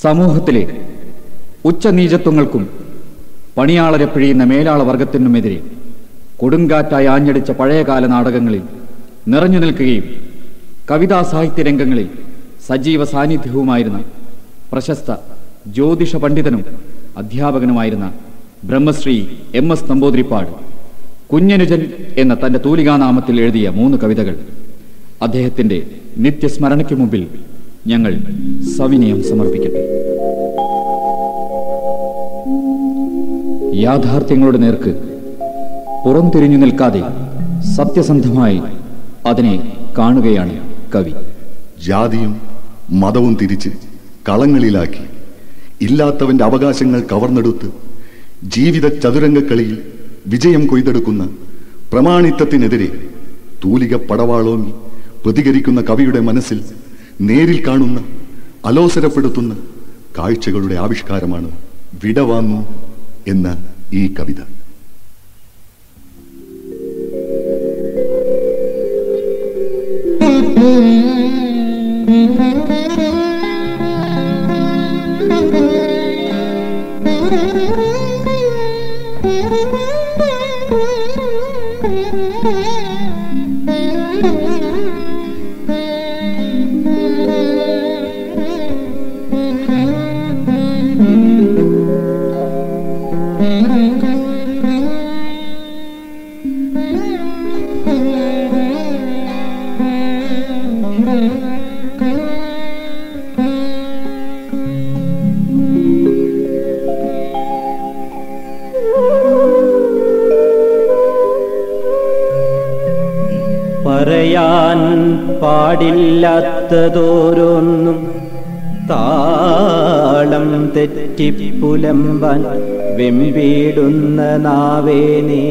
സമൂഹത്തിലെ ഉച്ചനീചത്വങ്ങൾക്കും പണിയാളരെ പിഴിയുന്ന മേലാള വർഗത്തിനുമെതിരെ കൊടുങ്കാറ്റായി ആഞ്ഞടിച്ച പഴയകാല നാടകങ്ങളിൽ നിറഞ്ഞു നിൽക്കുകയും കവിതാ സാഹിത്യ രംഗങ്ങളിൽ സജീവ സാന്നിധ്യവുമായിരുന്ന പ്രശസ്ത ജ്യോതിഷ പണ്ഡിതനും അധ്യാപകനുമായിരുന്ന ബ്രഹ്മശ്രീ MS നമ്പൂതിരിപ്പാട് കുഞ്ഞനുജൻ എന്ന തന്റെ തൂലികാനാമത്തിൽ എഴുതിയ 3 കവിതകൾ അദ്ദേഹത്തിന്റെ നിത്യസ്മരണയ്ക്ക് മുമ്പിൽ ഞങ്ങൾ സവിനയം സമർപ്പിക്കട്ടെ. യാഥാർത്ഥ്യങ്ങളുടെ നേർക്ക് പുറംതിരിഞ്ഞു നിൽക്കാതെ സത്യസന്ധമായി അതിനെ കാണുകയാണ് കവി. ജാതിയും മതവും തിരിച്ച് കളങ്ങളിലാക്കി ഇല്ലാത്തവന്റെ അവകാശങ്ങൾ കവർന്നെടുത്ത് ജീവിത ചതുരംഗക്കളിയിൽ വിജയം കൊയ്തെടുക്കുന്ന പ്രമാണിത്വത്തിനെതിരെ തൂലിക പടവാളോങ്ങി പ്രതികരിക്കുന്ന കവിയുടെ മനസ്സിൽ നേരിൽ കാണുന്ന അലോസരപ്പെടുത്തുന്ന കാഴ്ചകളുടെ ആവിഷ്കാരമാണ് വിടവാങ്ങു എന്ന ഈ കവിത. പറയാൻ പാടില്ലാത്തതോരോന്നും താളം തെറ്റിപ്പുലമ്പാൻ വെമ്പീടുന്ന നാവേ നീ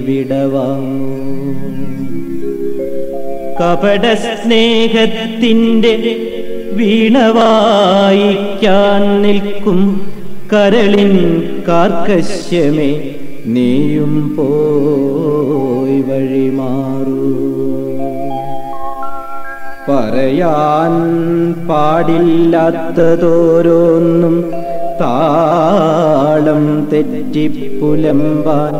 വിടവാങ്ങൂ. കപട സ്നേഹത്തിൻ്റെ വീണവായിക്കാൻ നിൽക്കും കരളിൻ കാർക്കശ്യമേ നീയും പോയി വഴിമാറൂ. പറയാൻ പാടില്ലാത്തതോരോന്നും താളം തെറ്റിപ്പുലമ്പാൻ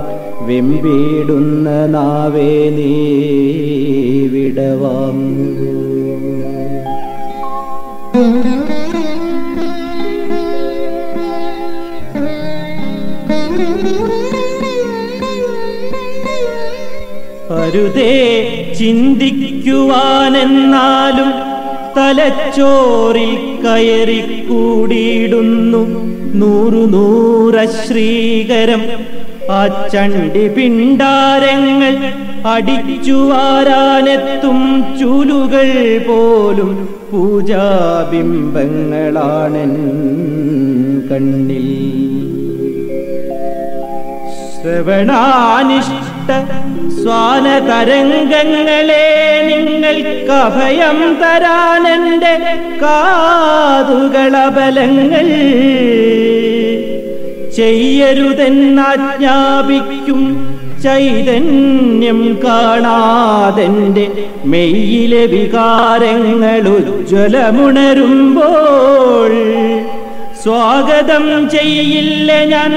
വെമ്പീടുന്ന നാവേ നീ വിടവാങ്ങൂ. അരുതേ ചിന്തിക്കുവാനെന്നാലും തലച്ചോറിൽ കയറിക്കൂടിയിടുന്നു 100 ശ്രീകരം ആ ചണ്ഡി പിണ്ടാരങ്ങൾ അടിച്ചുവാരാനെത്തും ചൂലുകൾ പോലും പൂജാബിംബങ്ങളാണെൻ കണ്ണിൽ. ശ്രവണാനിഷ്ട സ്വാനതരംഗങ്ങളെ നിങ്ങൾക്കഭയം തരാനെൻ്റെ കാതുകളബലങ്ങൾ ചെയ്യരുതെന്നാജ്ഞാപിക്കും ചൈതന്യം കാണാതെൻ്റെ മെയ്യിലെ വികാരങ്ങൾ ഉജ്ജ്വലമുണരുമ്പോൾ സ്വാഗതം ചെയ്യില്ല ഞാൻ,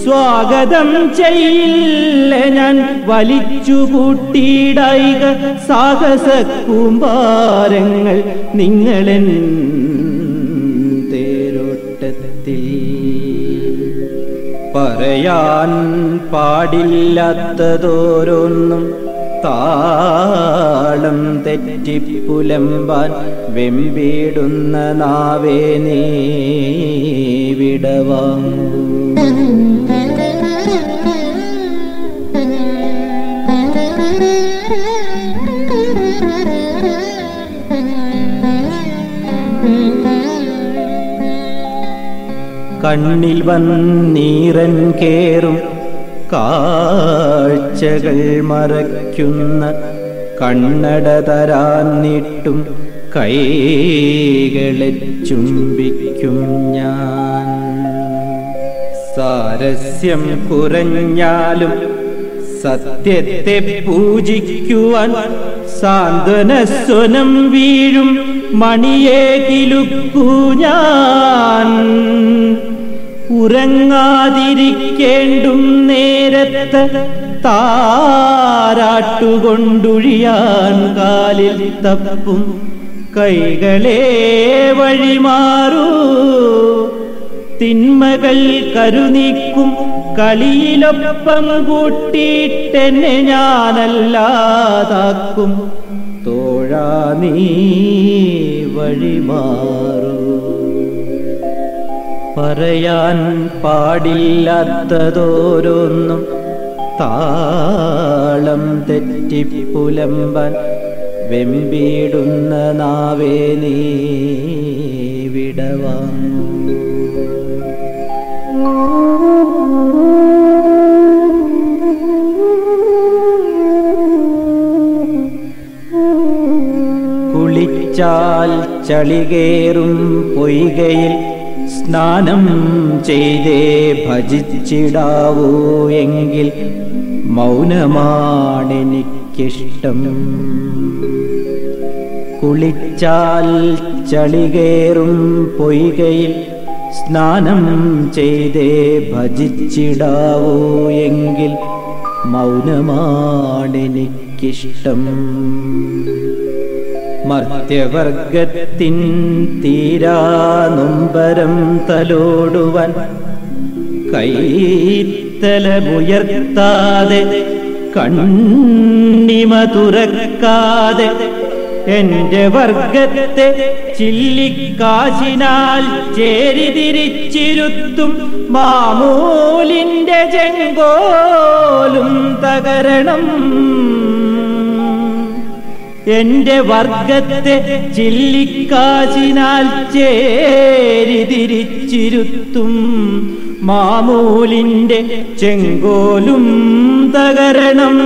സ്വാഗതം ചെയ്യില്ല ഞാൻ വലിച്ചുകൂട്ടിയിടായിക സാഹസ കൂമ്പാരങ്ങൾ നിങ്ങളെൻ തേരോട്ടത്തിൽ. പറയാൻ പാടില്ലാത്തതോരോന്നും താളം തെറ്റിപ്പുലമ്പാൻ വെമ്പീടുന്ന നാവേ നീ വിടവാങ്ങൂ. കണ്ണിൽ വന്നീറൻ കേറും കാഴ്ചകൾ മറയ്ക്കുന്ന കണ്ണട തരാൻ നീട്ടും കൈകളെ ചുംബിക്കും ഞാൻ. സാരസ്യം കുറഞ്ഞാലും സത്യത്തെ പൂജിക്കുവാൻ സാന്ത്വനസ്വനം വീഴും മണിയെ കിലുക്കൂ ഞാൻ. ഉറങ്ങാതിരിക്കേണ്ടും നേരത്ത് താരാട്ടുകൊണ്ടൊഴിയാൻ കാലിൽ തപ്പും കൈകളെ വഴിമാറൂ. തിന്മകൾ കരുനീക്കും കളിയിലൊപ്പം കൂട്ടിയിട്ടെന്നെ ഞാനല്ലാതാക്കും. തോഴാ നീ വഴിമാറൂ. പറയാൻ പാടില്ലാത്തതോരോന്നും താളം തെറ്റിപ്പുലമ്പാൻ വെമ്പിടുന്ന നാവേ നീ വിടവാങ്ങൂ. കുളിച്ചാൽ ചളികേറും പൊയ്കയിൽ സ്നാനം ചെയ്തേ ഭജിച്ചിടാവൂ എങ്കിൽ മൗനമാണെനിക്കിഷ്ടം. കുളിച്ചാൽ ചളികേറും പൊയ്കയിൽ സ്നാനം ചെയ്തേ ഭജിച്ചിടാവൂ എങ്കിൽ മൗനമാണെനിക്കിഷ്ടം. മർത്യവർഗത്തിൻ തീരാനൊമ്പരം തലോടുവാൻ കൈത്തലമുയർത്താതെ കണ്ണിമ തുറക്കാതെ എന്റെ വർഗത്തെ ചില്ലിക്കാശിനാൽ ചേരിതിരിച്ചിരുത്തും മാമൂലിന്റെ ചെങ്കോലും തകരണം. എന്റെ വർഗത്തെ ചില്ലിക്കാശിനാൽ ചേരിതിരിച്ചിരുത്തും മാമൂലിന്റെ ചെങ്കോലും തകരണം.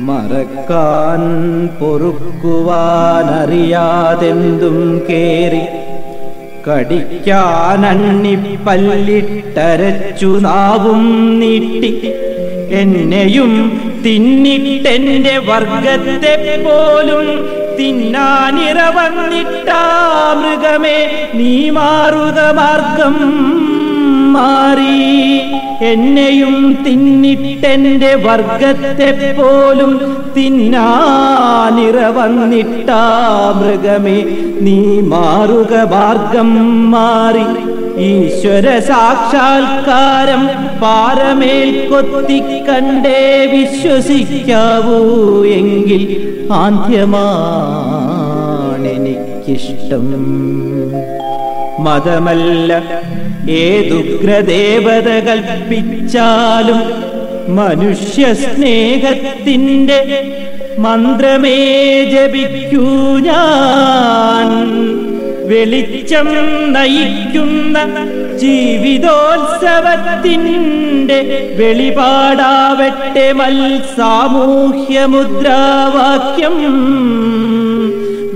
മറക്കാൻ പൊറുക്കുവാനറിയാതെന്തും കേറി കടിക്കാനണ്ണിപ്പല്ലിട്ടരച്ചു നാവും നീട്ടി എന്നെയും തിന്നിട്ടെന്റെ വർഗത്തെ പോലും തിന്നാനിറവന്നിട്ടാ മൃഗമേ നീ മാറുക മാർഗം മാറി. എന്നെയും തിന്നിട്ടെന്റെ വർഗത്തെ പോലും തിന്നാനിറവന്നിട്ടാ മൃഗമേ നീ മാറുക മാർഗം മാറി. ഈശ്വര സാക്ഷാത്കാരം പാരമേൽ കൊത്തിക്കണ്ടേ വിശ്വസിക്കാവൂ എങ്കിൽ ആദ്യമാണെനിക്കിഷ്ടം. മതമല്ല ഏതുഗ്രദേവത കൽപ്പിച്ചാലും മനുഷ്യ സ്നേഹത്തിൻ്റെ മന്ത്രമേ ജപിക്കൂ ഞാൻ. വെളിച്ചം നയിക്കുന്ന ജീവിതോത്സവത്തിൻ്റെ വെളിപാടാവട്ടെ മൽ സാമൂഹ്യ മുദ്രാവാക്യം.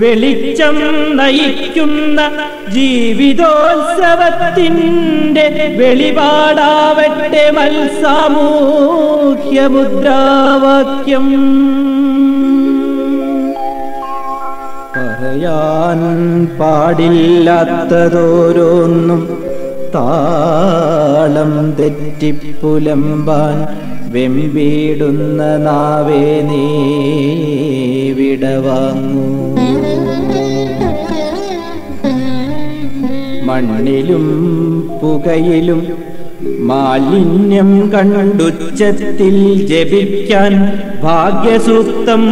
വെളിച്ചം നയിക്കുന്ന ജീവിതോത്സവത്തിൻ്റെ വെളിപാടാവട്ടെ മൽ സാമൂഹ്യ മുദ്രാവാക്യം. പറയാൻ പാടില്ലാത്തതോരോന്നും താളം തെറ്റിപ്പുലമ്പാൻ വെമ്പിടുന്ന നാവേ നീ വിടവാങ്ങൂ. മണ്ണിലും പുകയിലും മാലിന്യം കണ്ടുച്ചത്തിൽ ജപിക്കാൻ ഭാഗ്യസൂക്തം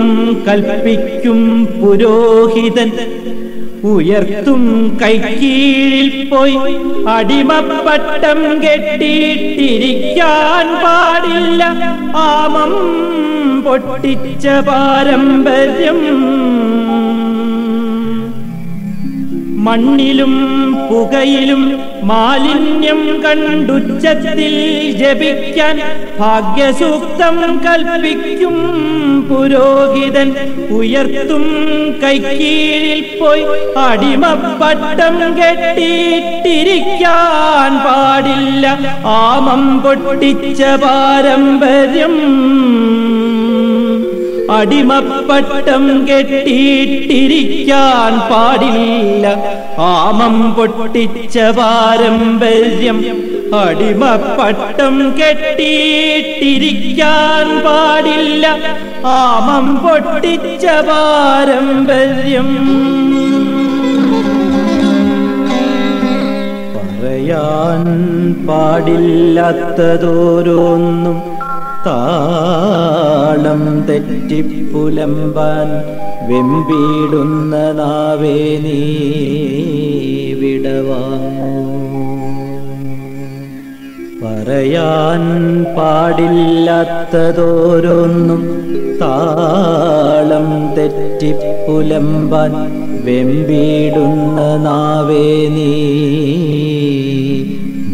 കൽപ്പിക്കും പുരോഹിതൻ. ഉയർത്തും കൈക്കീഴിൽ പോയി അടിമപ്പട്ടം കെട്ടിയിട്ടിരിക്കാൻ പാടില്ല ആമം പൊട്ടിച്ച പാരമ്പര്യം. മണ്ണിലും പുകയിലും മാലിന്യം കണ്ടുച്ചത്തിൽ ജപിക്കാൻ ഭാഗ്യസൂക്തം കൽപ്പിക്കും പുരോഹിതൻ. ഉയർത്തും കൈക്കീഴിൽ പോയി അടിമപ്പട്ടം കെട്ടിയിട്ടിരിക്കാൻ പാടില്ല ആമം പൊട്ടിച്ച പാരമ്പര്യം. അടിമപ്പട്ടം കെട്ടിയിട്ടിരിക്കാൻ പാടില്ല. ആമം പൊട്ടിച്ച പാരമ്പര്യം അടിമപ്പട്ടം കെട്ടിയിട്ടിരിക്കാൻ പാടില്ല. ആമം പൊട്ടിച്ച പാരമ്പര്യം പറയാൻ പാടില്ലാത്തതോരോന്നും താളം തെറ്റിപ്പുലമ്പാൻ വെമ്പിടുന്ന നാവേ നീ വിടവാങ്ങൂ. പറയാൻ പാടില്ലാത്തതോരോന്നും താളം തെറ്റിപ്പുലമ്പാൻ വെമ്പിടുന്ന നാവേ നീ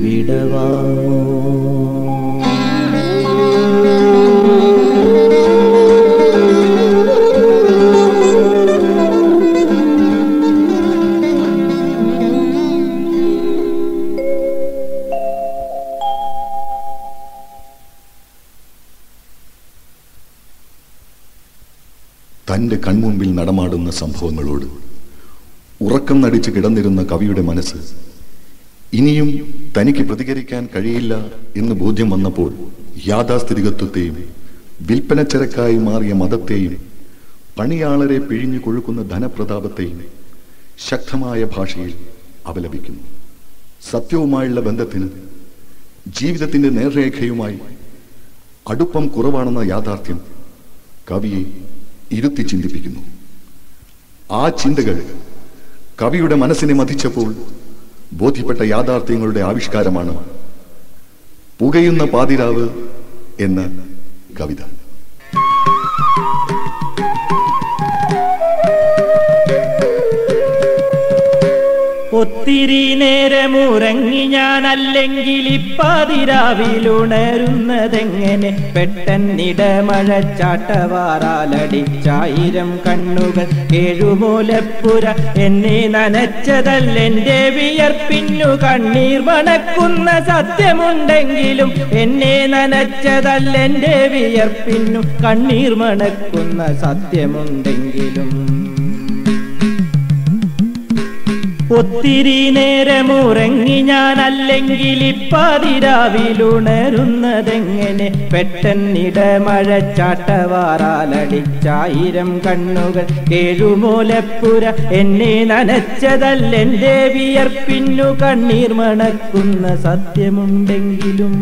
വിടവാങ്ങൂ. തൻ്റെ കൺമുമ്പിൽ നടമാടുന്ന സംഭവങ്ങളോട് ഉറക്കം നടിച്ച് കിടന്നിരുന്ന കവിയുടെ മനസ്സ് ഇനിയും തനിക്ക് പ്രതികരിക്കാൻ കഴിയില്ല എന്ന് ബോധ്യം വന്നപ്പോൾ യാഥാസ്ഥിതികത്വത്തെയും വിൽപ്പനച്ചരക്കായി മാറിയ മതത്തെയും പണിയാളരെ പിഴിഞ്ഞു കൊഴുക്കുന്ന ധനപ്രതാപത്തെയും ശക്തമായ ഭാഷയിൽ അപലപിക്കുന്നു. സത്യവുമായുള്ള ബന്ധത്തിന് ജീവിതത്തിൻ്റെ നേർരേഖയുമായി അടുപ്പം കുറവാണെന്ന യാഥാർത്ഥ്യം കവിയെ ഇരുത്തി ചിന്തിപ്പിക്കുന്നു. ആ ചിന്തകൾ കവിയുടെ മനസ്സിനെ മഥിച്ചപ്പോൾ ബോധ്യപ്പെട്ട യാഥാർത്ഥ്യങ്ങളുടെ ആവിഷ്കാരമാണ് പുകയുന്ന പാതിരാവ് എന്ന കവിത. ഒത്തിരി നേരമുറങ്ങി ഞാനല്ലെങ്കിൽ ഇപ്പാതിരാവിലുണരുന്നതെങ്ങനെ? പെട്ടെന്നിടമഴച്ചാട്ടവാറാലടിച്ചായിരം കണ്ണുകൾ ഏഴുമൂലപ്പുര എന്നെ നനച്ചതല്ലെന്റെ വിയർപ്പിന്നു കണ്ണീർ മണക്കുന്ന സത്യമുണ്ടെങ്കിലും എന്നെ നനച്ചതല്ലെന്റെ വിയർപ്പിന്നു കണ്ണീർ മണക്കുന്ന സത്യമുണ്ടെങ്കിലും ഒത്തിരി നേരമുറങ്ങി ഞാനല്ലെങ്കിൽ ഇപ്പാതിരാവിലുണരുന്നതെങ്ങനെ? പെട്ടെന്നിടമഴച്ചാട്ടവാറാലടിച്ചായിരം കണ്ണുകൾ ഏഴുമൂലപ്പുര എന്നെ നനച്ചതല്ലെന്റെ വിയർപ്പിന്നു കണ്ണീർ മണക്കുന്ന സത്യമുണ്ടെങ്കിലും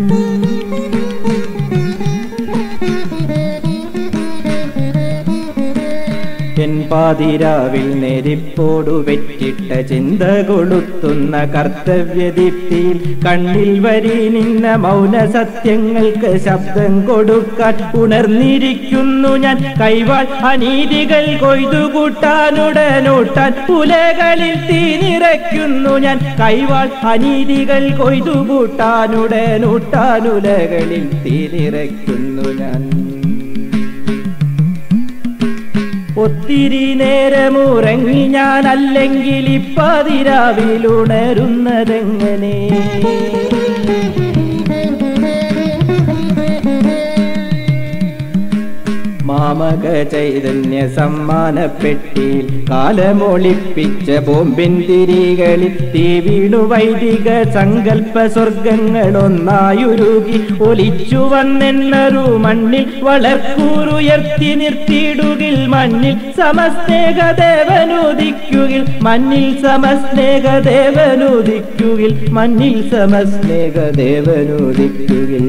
എൻ പാതിരാവിൽ നെരിപ്പോടു വെറ്റിട്ട ചിന്ത കൊളുത്തുന്ന കർത്തവ്യദീപ്തിയിൽ കണ്ണിൽ വരി നിന്ന മൗന സത്യങ്ങൾക്ക് ശബ്ദം കൊടുക്കാൻ ഉണർന്നിരിക്കുന്നു ഞാൻ. കൈവാൾ അനീതികൾ കൊയ്തുകൂട്ടാനുടനൂട്ടാൻ ഉലകളിൽ തീ നിറയ്ക്കുന്നു ഞാൻ. കൈവാൾ അനീതികൾ കൊയ്തുകൂട്ടാനുടനൂട്ടാൻ ഉലകളിൽ തീ നിറയ്ക്കുന്നു ഞാൻ. ഒത്തിരി നേരമുറങ്ങി ഞാനല്ലെങ്കിൽ ഇപ്പാതിരാവിലുണരുന്നതെങ്ങനെ? മാമക ചൈതന്യ സമ്മാനപ്പെട്ടിയിൽ കാലമൊളിപ്പിച്ച ബോംബിൻ തിരികളിൽ തീ വീണു വൈദിക സങ്കല്പ സ്വർഗങ്ങളൊന്നായുരുകി ഒലിച്ചു വന്നെന്നൊരു മണ്ണിൽ വളർക്കൂറുയർത്തി നിർത്തിയിടുകിൽ മണ്ണിൽ സമസ്നേഹദേവനുദിക്കുകിൽ മണ്ണിൽ സമസ്നേഹദേവനുദിക്കുകിൽ മണ്ണിൽ സമസ്നേഹദേവനുദിക്കുകിൽ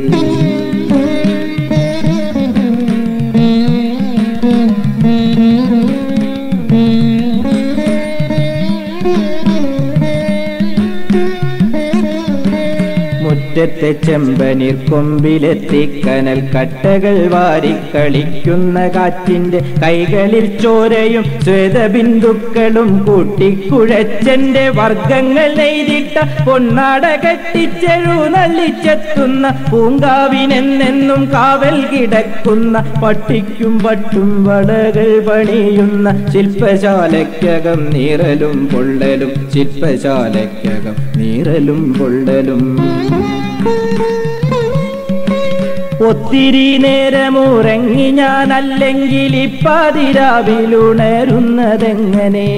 മുറ്റത്തെ ചെമ്പനീർ കൊമ്പിലെത്തി കനൽ കട്ടകൾ വാരിക്കളിക്കുന്ന കാറ്റിന്റെ കൈകളിൽ ചോരയും ശ്വേതബിന്ദുക്കളും കൂട്ടിക്കുഴച്ചെന്റെ വർഗങ്ങൾ നെയ്തിട്ട പൊന്നാട കെട്ടിച്ചെഴുന്നള്ളിച്ചെത്തുന്ന പൂങ്കാവിനെന്നെന്നും കാവൽ കിടക്കുന്ന പട്ടിക്കും പട്ടും വളകൾ പണിയുന്ന ശില്പശാലയ്ക്കകം നീറലും പൊള്ളലും ശില്പശാലയ്ക്കകം നീറലും പൊള്ളലും ഒത്തിരി നേരമുറങ്ങി ഞാൻ, അല്ലെങ്കിൽ ഇപ്പാതിരാവിലുണരുന്നതെങ്ങനെ?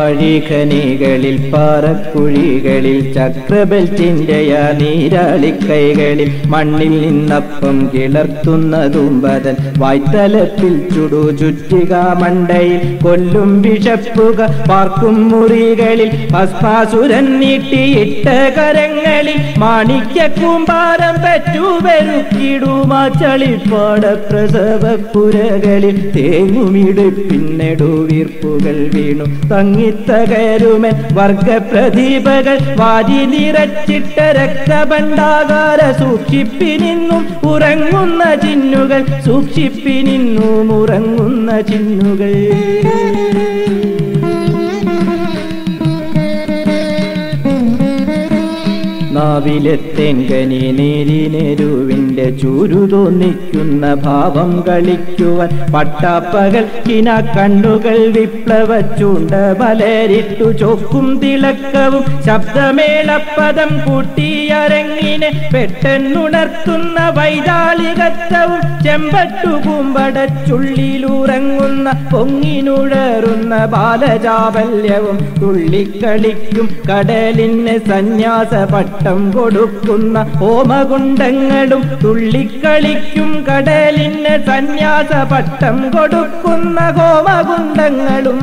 ആഴിഖനികളിൽ പാറക്കുഴികളിൽ ചക്രബെൽറ്റിൻ്റെയാ നീരാളിക്കൈകളിൽ മണ്ണിൽ നിന്നപ്പം കിളർത്തുന്നതും ബദൻ വായ്ത്തലപ്പിൽ ചുടു ചുറ്റിക മണ്ടയിൽ കൊല്ലും വിഷപ്പുക പാർക്കും മുറികളിൽ ഭസ്മാസുരൻ നീട്ടിയിട്ട കരങ്ങളിൽ മാണിക്യ കൂമ്പാരം പെറ്റുപെരുക്കിടുമാ ചളിപ്പാട പ്രസവപ്പുരകളിൽ തേങ്ങുമിടുപ്പിന്നെടുവീർപ്പുകൾ വീണു തങ്ങിത്തകരുമൻ വർഗപ്രതിഭകൾ വാരി നിറച്ചിട്ട രക്തഭണ്ഡാകാര സൂക്ഷിപ്പിനിന്നും ഉറങ്ങുന്ന ചിന്നുകൾ, സൂക്ഷിപ്പിനിന്നും ഉറങ്ങുന്ന ചിന്നുകൾ. നാവിലെത്തെങ്കനി നേരിനെരുവിൻ്റെ ചൂരു തോന്നിക്കുന്ന ഭാവം കളിക്കുവാൻ പട്ടാപ്പകൽ കിന കണ്ണുകൾ വിപ്ലവ ചൂണ്ട മലരിട്ടു ചോക്കും തിളക്കവും ശബ്ദമേളപ്പദം കൂട്ടിയരങ്ങിനെ പെട്ടെന്നുണർത്തുന്ന വൈതാളികത്വവും ചെമ്പട്ടു കൂമ്പടച്ചുള്ളിലുറങ്ങുന്ന പൊങ്ങിനുഴറുന്ന ബാലചാബല്യവും തുള്ളിക്കളിക്കും കടലിന് സന്യാസപട്ടം കൊടുക്കുന്ന ഹോമകുണ്ടങ്ങളും തുള്ളിക്കളിക്കും കടലിന് സന്യാസപട്ടം കൊടുക്കുന്ന ഹോമകുണ്ടങ്ങളും.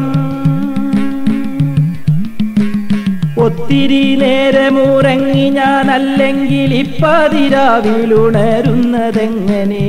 ഒത്തിരി നേരമുറങ്ങി ഞാൻ, അല്ലെങ്കിൽ ഇപ്പാതിരാവിലുണരുന്നതെങ്ങനെ?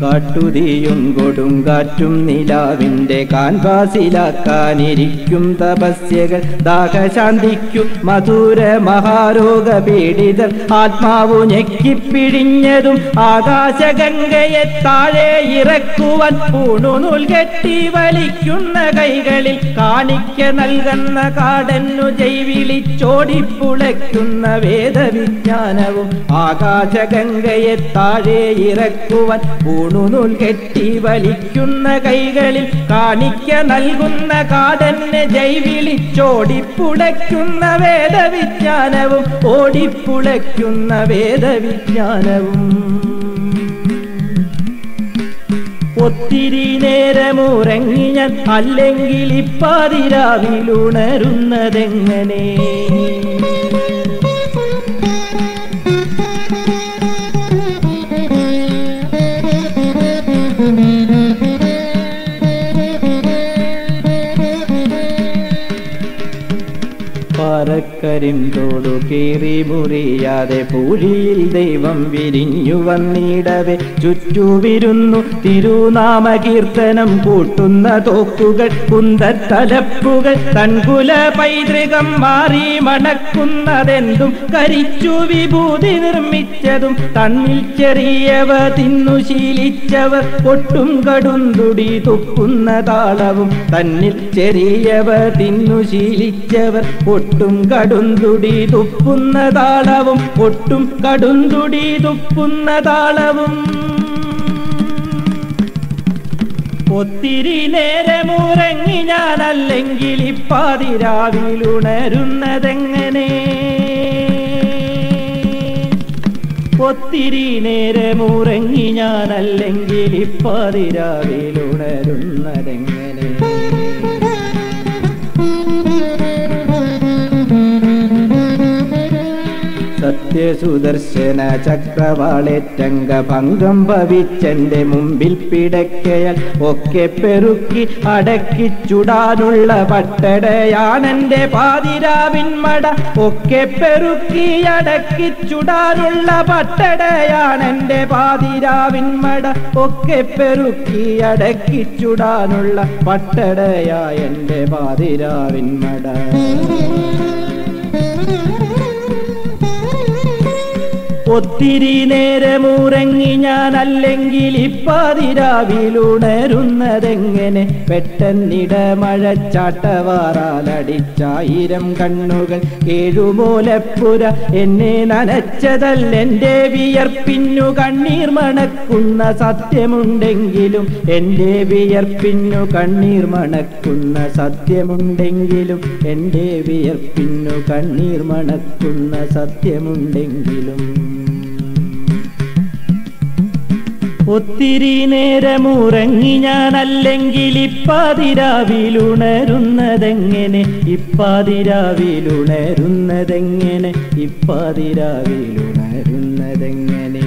കാട്ടുതീയും കൊടുങ്കാറ്റും നിലാവിൻ്റെ കാൻവാസിലാക്കാനിരിക്കും തപസ്യകൾ ദാഹശാന്തിക്കു മധുര മഹാരോഗ പീഡിതർ ആത്മാവു ഞെക്കിപ്പിഴിഞ്ഞതും ആകാശഗംഗയെ താഴെ ഇറക്കുവാൻ പൂണുനൂൽ കെട്ടി വലിക്കുന്ന കൈകളിൽ കാണിക്ക നൽകുന്ന കാടന്നു ജൈവിളിച്ചോടിപ്പുളയ്ക്കുന്ന വേദവിജ്ഞാനവും ആകാശഗംഗയെ താഴെ ഇറക്കുവാൻ പൂണുനൂൽ കെട്ടി വലിക്കുന്ന കൈകളിൽ കാണിക്ക നൽകുന്ന കാടന്നെ ജൈവിളിച്ചോടിപ്പുളയ്ക്കുന്ന വേദവിജ്ഞാനവും ഓടിപ്പുളയ്ക്കുന്ന വേദവിജ്ഞാനവും. ഒത്തിരി നേരമുറങ്ങി ഞാൻ, അല്ലെങ്കിൽ ഇപ്പാതിരാവിലുണരുന്നതെങ്ങനെ? പാറക്കരിന്തോടു കീറി മുറിയാതെ പൂഴിയിൽ ദൈവം വിരിഞ്ഞു വന്നിടവേ ചുറ്റുവിരുന്നു തിരുനാമ കീർത്തനം കൂട്ടുന്ന തോക്കുകൾ കുന്തത്തലപ്പുകൾ തൻകുല പൈതൃകം മാറി മണക്കുന്നതെന്തും കരിച്ചു വിഭൂതി നിർമ്മിച്ചതും തന്നിൽ ചെറിയവ തിന്നു ശീലിച്ചവർ ഒട്ടും കടുന്തുടി തുപ്പുന്ന താളവും തന്നിൽ ചെറിയവ തിന്നു ശീലിച്ചവർ ഒട്ടും കടുന്തുടി തുപ്പുന്ന താളവും ഒട്ടും കടുന്തുടി തുപ്പുന്ന താളവും. ഒത്തിരി നേരമുറങ്ങി ഞാൻ, അല്ലെങ്കിൽ ഇപ്പാതിരാവിലുണരുന്നതെങ്ങനെ? ഒത്തിരി നേരമുറങ്ങി ഞാൻ, അല്ലെങ്കിൽ ഇപ്പാതിരാവിലുണരുന്നതെങ്ങനെ? സത്യസുദർശന ചക്രവാളേറ്റംഗഭംഗം ഭവിച്ചെന്റെ മുമ്പിൽ പിടക്കയാൽ ഒക്കെ പെറുക്കി അടക്കിച്ചുടാനുള്ള പട്ടടയാണെന്റെ പാതിരാവിൻമട. ഒക്കെ പെറുക്കി അടക്കിച്ചുടാനുള്ള പട്ടടയാണെന്റെ പാതിരാവിൻമട. ഒക്കെ പെറുക്കി അടക്കിച്ചുടാനുള്ള പട്ടടയായ എന്റെ പാതിരാവിൻമട. ഒത്തിരി നേരമുറങ്ങി ഞാൻ, അല്ലെങ്കിൽ ഇപ്പാതിരാവിലുണരുന്നതെങ്ങനെ? പെട്ടെന്നിടമഴച്ചാട്ടവാറാലടിച്ചായിരം കണ്ണുകൾ ഏഴുമൂലപ്പുര എന്നെ നനച്ചതല്ലെന്റെ വിയർപ്പിന്നു കണ്ണീർ മണക്കുന്ന സത്യമുണ്ടെങ്കിലും, എൻ്റെ വിയർപ്പിന്നു കണ്ണീർ മണക്കുന്ന സത്യമുണ്ടെങ്കിലും, എൻ്റെ വിയർപ്പിന്നു കണ്ണീർ മണക്കുന്ന സത്യമുണ്ടെങ്കിലും. ഒത്തിരി നേരമുറങ്ങി ഞാൻ, അല്ലെങ്കിൽ ഇപ്പാതിരാവിലുണരുന്നതെങ്ങനെ? ഇപ്പാതിരാവിലുണരുന്നതെങ്ങനെ? ഇപ്പാതിരാവിലുണരുന്നതെങ്ങനെ?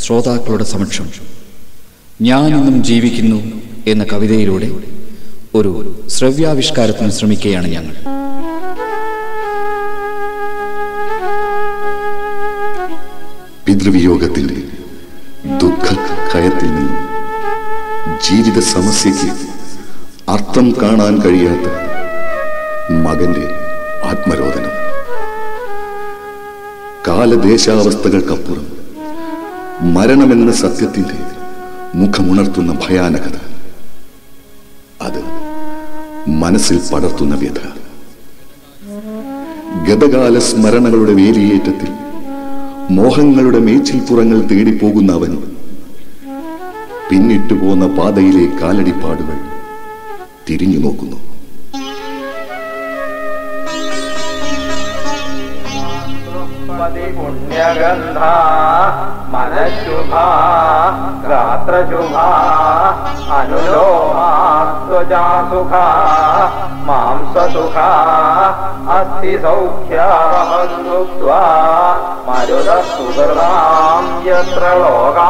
ശ്രോതാക്കളുടെ സമക്ഷം ഞാനിന്നും ജീവിക്കുന്നു എന്ന കവിതയിലൂടെ ഒരു ശ്രവ്യാവിഷ്കാരത്തിന് ശ്രമിക്കുകയാണ് ഞങ്ങൾ. പിതൃവിയോഗത്തിന്റെ ദുഃഖഭയത്തിൽ നിന്നും ജീവിത സമസ്യയ്ക്ക് അർത്ഥം കാണാൻ കഴിയാത്ത മകന്റെ ആത്മരോദനം. കാലദേശാവസ്ഥകൾക്കപ്പുറം മരണമെന്ന സത്യത്തിന്റെ മുഖമുണർത്തുന്ന ഭയാനകത, അത് മനസ്സിൽ പടർത്തുന്ന വ്യഥ. ഗതകാല സ്മരണകളുടെ വേലിയേറ്റത്തിൽ മോഹങ്ങളുടെ മേച്ചിൽപ്പുറങ്ങൾ തേടിപ്പോകുന്ന അവൻ പിന്നിട്ടുപോന്ന പാതയിലെ കാലടിപ്പാടുകൾ തിരിഞ്ഞു നോക്കുന്നു. പുണ്യഗന്ധ മനഃശുഭ ഗാത്രശുഭ അനുലോമാസ്ത്വജാസുഖ മാംസസുഖ അസ്ഥി സൗഖ്യവഹന്തുക്ത്വാ മരുതസുഹൃതാം യത്ര ലോകാ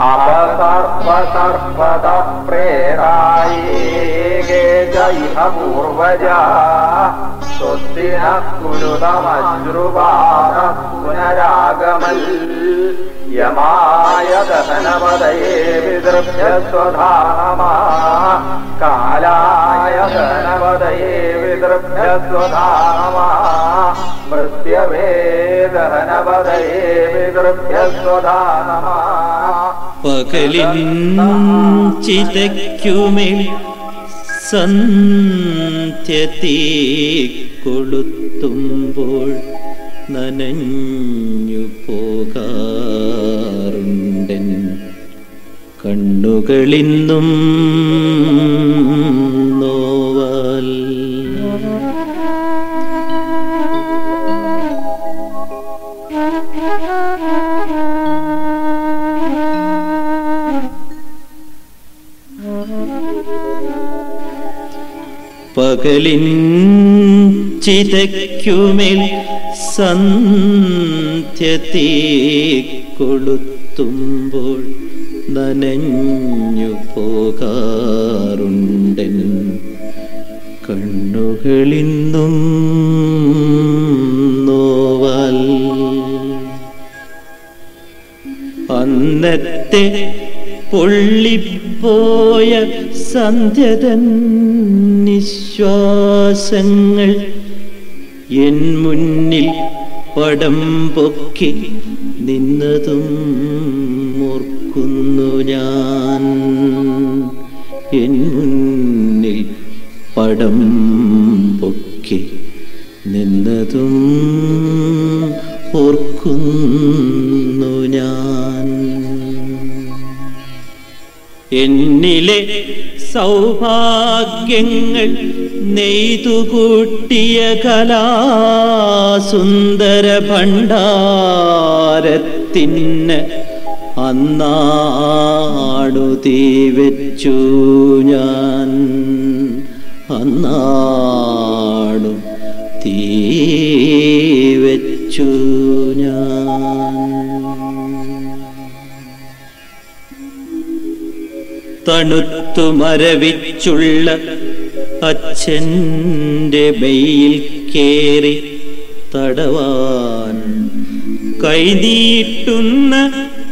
അപസർപ്പസർപ്പത പ്രേതായേ ജൈഹ പൂർവജാ സ്വസ്തിന കുരുതമശ്രുപാത പുനരാഗമൽ യമായ ദഹനപദയേ പിതൃഭ്യ സ്വധാമ കാലായ ദഹനപദയേ പിതൃഭ്യ സ്വധാമ മൃത്യവേ ദഹനപദയേ പിതൃഭ്യ സ്വധാമ. പകലിൻ ചിതയ്ക്കുമേൽ സന്ധ്യതീ കൊളുത്തുമ്പോൾ നനഞ്ഞു പോകാറുണ്ടൻ കണ്ണുകളിന്നും നോവാൽ. പകലിൻ ചിതയ്ക്കുമേൽ സന്ധ്യതീ കൊളുത്തുമ്പോൾ നനഞ്ഞു പോകാറുണ്ടൻ കണ്ണുകളിന്നും നോവാൽ. അന്നത്തെ പൊള്ളിപ്പോയ സന്ധ്യതൻ നിശ്വാസങ്ങൾ എൻ മുന്നിൽ പടം പൊക്കി നിന്നതും ഓർക്കുന്നു ഞാൻ. എൻ മുന്നിൽ പടം പൊക്കി നിന്നതും ഓർക്കുന്നു ഞാൻ. എന്നിലെ സൗഭാഗ്യങ്ങൾ നെയ്തുകൂട്ടിയ കലാസുന്ദര ഭണ്ഡാരത്തിന് അന്നാടു തീ വെച്ചു ഞാൻ. അന്നാളും തീ വെച്ചു ഞാൻ. തണുത്തു മരവിച്ചുള്ള അച്ഛൻ്റെ മെയ്യിൽ കേറി തടവാൻ കൈനീട്ടുന്ന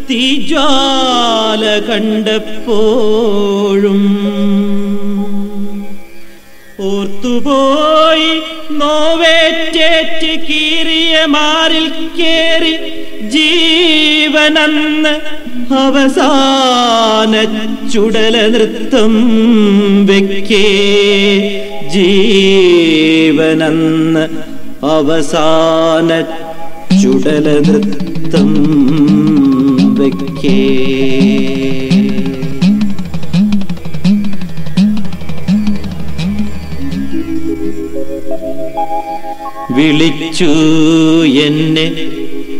തീജ്വാല കണ്ടപ്പോഴും ഓർത്തുപോയി നോവേറ്റേറ്റ് കീറിയ മാറിൽ കേറി ജീവനന്ന് അവസാന ചുടല നൃത്തം വെക്കേ. ജീവനന്ന് അവസാന ചുടല നൃത്തം വെക്കേ. വിളിച്ചു എന്നെ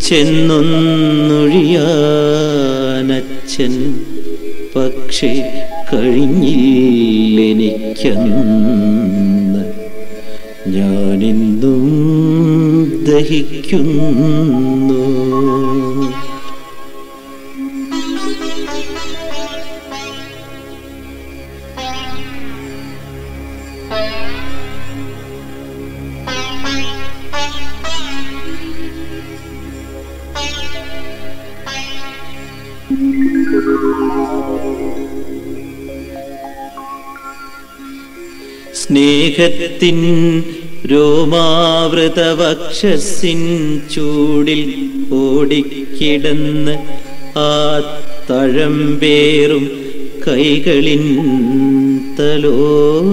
ചെന്നൊന്നൊഴിയാനച്ഛൻ, പക്ഷേ കഴിഞ്ഞില്ലെനിക്കന്ന്. ഞാനിന്നും ദഹിക്കുന്നു. സ്നേഹത്തിൻ രോമാവൃത വക്ഷസിൻ ചൂടിൽ ഓടിക്കിടന്ന് ആ തഴമ്പേറും കൈകളിൻ തലോടലാൽ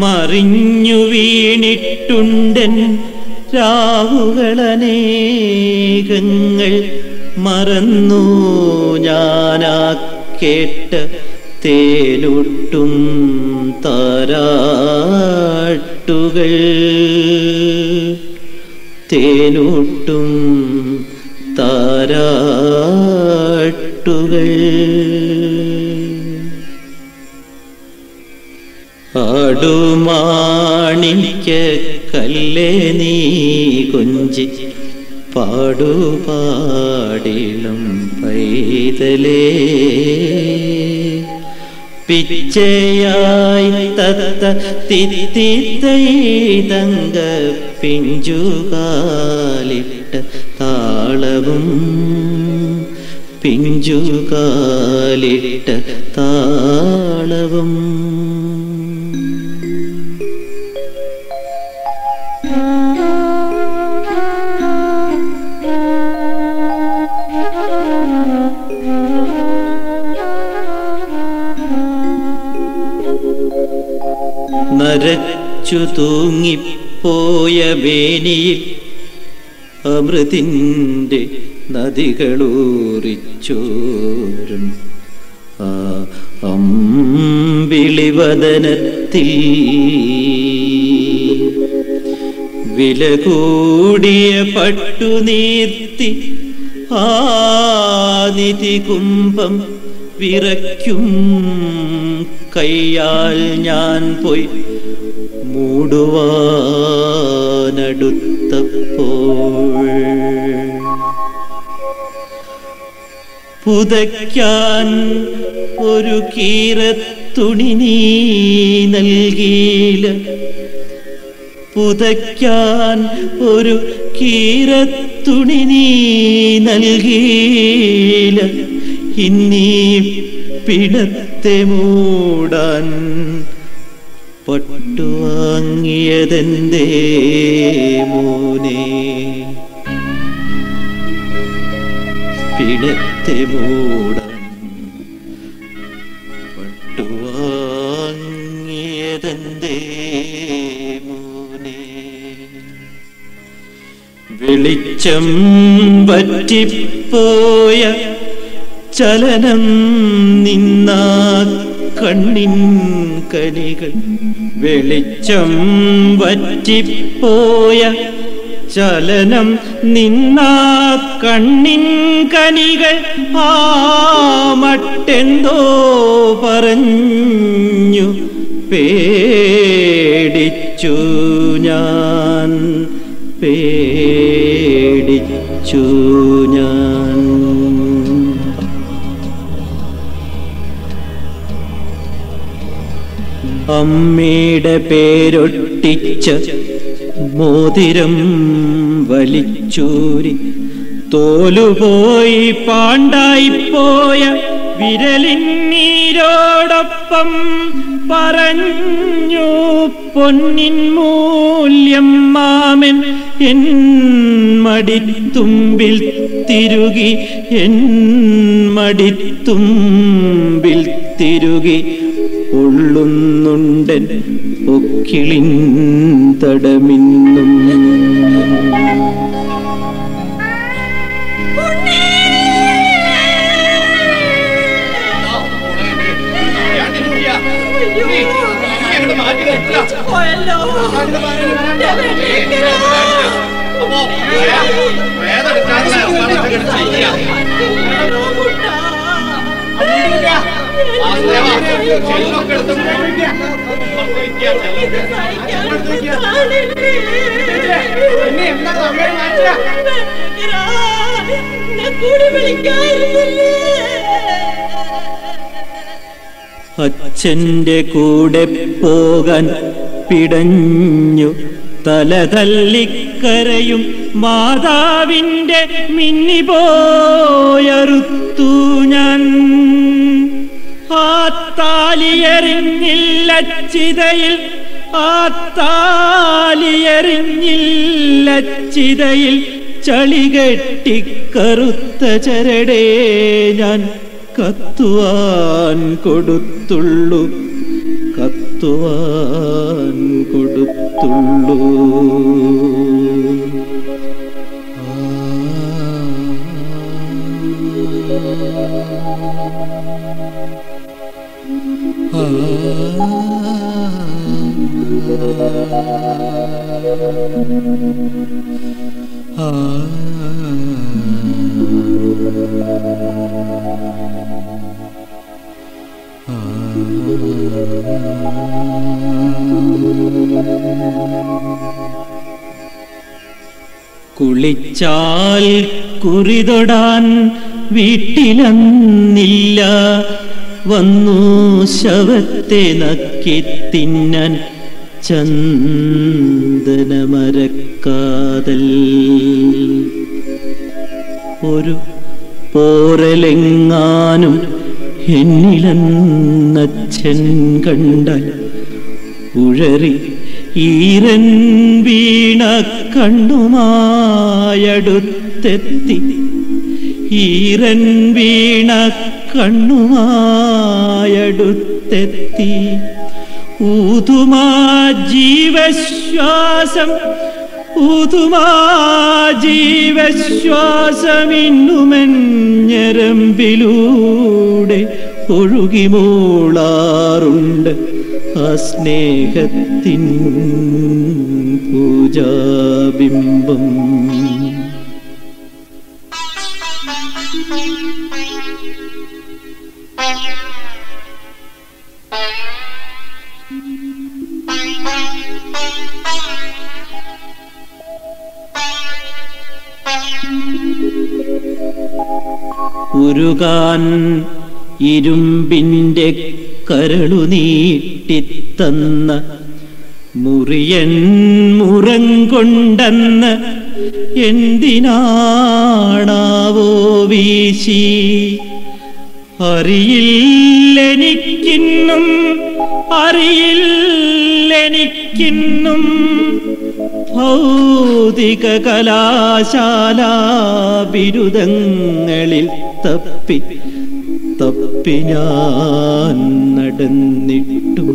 മറിഞ്ഞു വീണിട്ടുണ്ടൻ രാവുകളനേകങ്ങൾ. മറന്നു ഞാനാ കേട്ട തേനൊട്ടും താരാട്ടുകൾ. തേനൊട്ടും താരാട്ടുകൾ. ആടുമാണിക്ക കല്ലേ നീ കൊഞ്ചി പാടുപാടിളം പൈതലേ. പിച്ചയായി തത്ത തിത്തിത്തൈതങ്ക പിഞ്ചുകാലിട്ട താളവും. പിഞ്ചുകാലിട്ട താളവും. നരച്ചു തൂങ്ങിപ്പോയ വേനിയിൽ അമൃതിൻ്റെ നദികളൂറിച്ചോരും ആ അമ്പിളിവദനത്തിൽ വില കൂടിയ പട്ടുനീർത്തി ആ നിധി കുംഭം വിറയ്ക്കും കയ്യാൽ ഞാൻ പോയി മൂടുവാനടുത്തപ്പോൾ പുതയ്ക്കാൻ ഒരു കീറത്തുണി നീ നൽകിയില്ല. പുതയ്ക്കാൻ ഒരു കീറത്തുണി നീ നൽകിയില്ല. ഇന്നീ പിണത്തെ മൂടാൻ പട്ടുവാങ്ങിയതെന്തേ മോനെ. പിണത്തെ മൂടാൻ പട്ടുവാങ്ങിയതെന്തേ മോനെ. വെളിച്ചം പറ്റിപ്പോയ ചലനം നിന്നാ കണ്ണിൻ കനികൾ. വെളിച്ചം വറ്റിപ്പോയ ചലനം നിന്നാ കണ്ണിൻ കനികൾ ആ മട്ടെന്തോ പറഞ്ഞു പേടിച്ചു ഞാൻ പേടിച്ചു ഞാൻ. അമ്മയുടെ പേരൊട്ടിച്ച മോതിരം വലിച്ചൂരി തോലുപോയി പാണ്ടായിപ്പോയ വിരലിൻ നീരോടൊപ്പം പറഞ്ഞു പൊന്നിൻ മൂല്യം മാമൻ എൻ മടിത്തുമ്പിൽ തിരുകി എൻ മടിത്തുമ്പിൽ തിരുകി ഉള്ളുന്നുണ്ടൻ ഒക്കിളിൻ തടമിന്നും. അച്ഛന്റെ കൂടെ പോകാൻ പിടഞ്ഞു തല തല്ലിക്കരയും മാതാവിൻ്റെ മിന്നിപോയറുത്തു ഞാൻ. ആ താലിയെറിഞ്ഞില്ല ചിതയിൽ ആ താലിയെറിഞ്ഞില്ല ചിതയിൽ ചളികെട്ടി കറുത്ത ചരടേ ഞാൻ കത്തുവാൻ കൊടുത്തുള്ളൂ കത്തുവാൻ കൊടുത്തുള്ളൂ. കുളിച്ചാൽ കുറിതൊടാൻ വീട്ടിലന്നില്ല വന്നു ശവത്തെ നക്കി തിന്നാൻ ചന്ദനമരക്കാതൽ. ഒരു പോരലെങ്ങാനും എന്നിലെന്നച്ഛൻ കണ്ടാൽ ഉഴറി ഈരൻ വീണ കണ്ണുമായടുത്തെത്തി ഈരൻ വീണ കണ്ണുമായടുത്തെത്തി ഊതുമാ ജീവശ്വാസം ഊതുമാ ജീവശ്വാസം ഇന്നുമെൻ ഞരമ്പിലൂടെ ഒഴുകി മൂളാറുണ്ട് ആ സ്നേഹത്തിൻ പൂജാബിംബം. ഉരുകാൻ ഇരുമ്പിൻ്റെ കരളു നീട്ടിത്തന്ന മുറിയൻ മുറം കൊണ്ടെന്ന് എന്തിനാണാവോ വീശി അറിയില്ലെനിക്കിന്നും അറിയില്ലെനിക്കിന്നും ഭൗതിക കലാശാല ബിരുദങ്ങളിൽ തപ്പി തപ്പി ഞാൻ നടന്നിട്ടും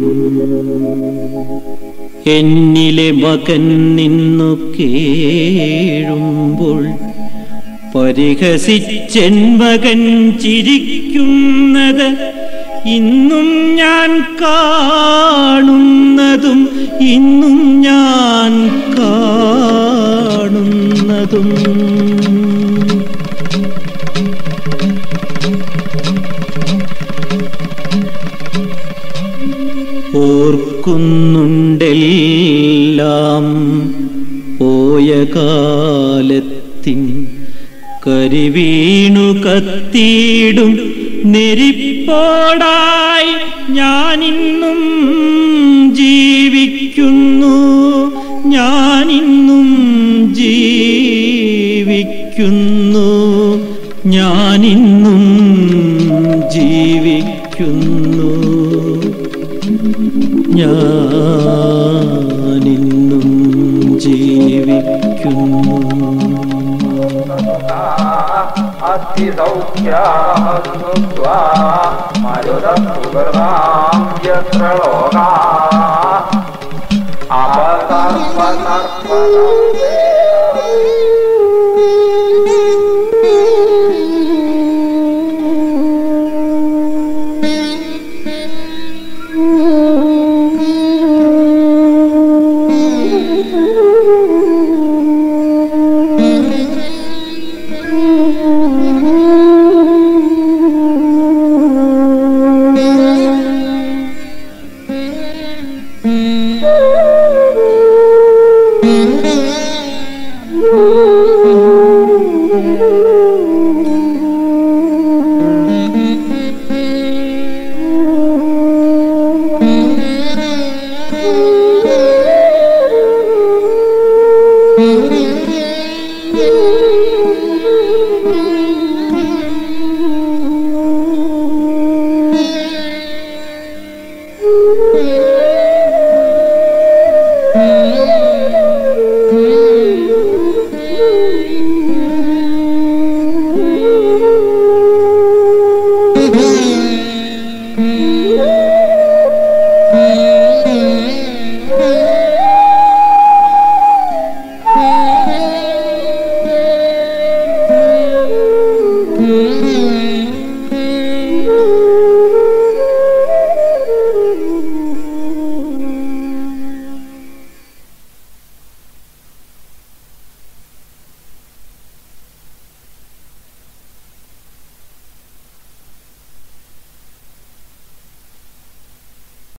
എന്നിലെ മകൻ നിന്നു കേഴുമ്പോൾ പരിഹസിച്ചെൻ മകൻ ചിരിക്കുന്നത് ഇന്നും ഞാൻ കാണുന്നതും ഇന്നും ഞാൻ കാണുന്നതും ഓർക്കുന്നുണ്ടെല്ലാം പോയ കാലത്തിൻ കരിവീണു കത്തിയിടും നെരിപ്പോടായി ഞാനിന്നും ജീവിക്കുന്നു, ഞാനിന്നും ജീവിക്കുന്നു, ഞാനിന്നും ജീവിക്കുന്നു, ഞാനിന്നും ജീവിക്കുന്നു. അസ്തി സൗഖ്യാസ്വാ മരുതസുഹൃതാം യത്ര ലോകാ അപസർപ്പസർപ്പസർപ്പേ.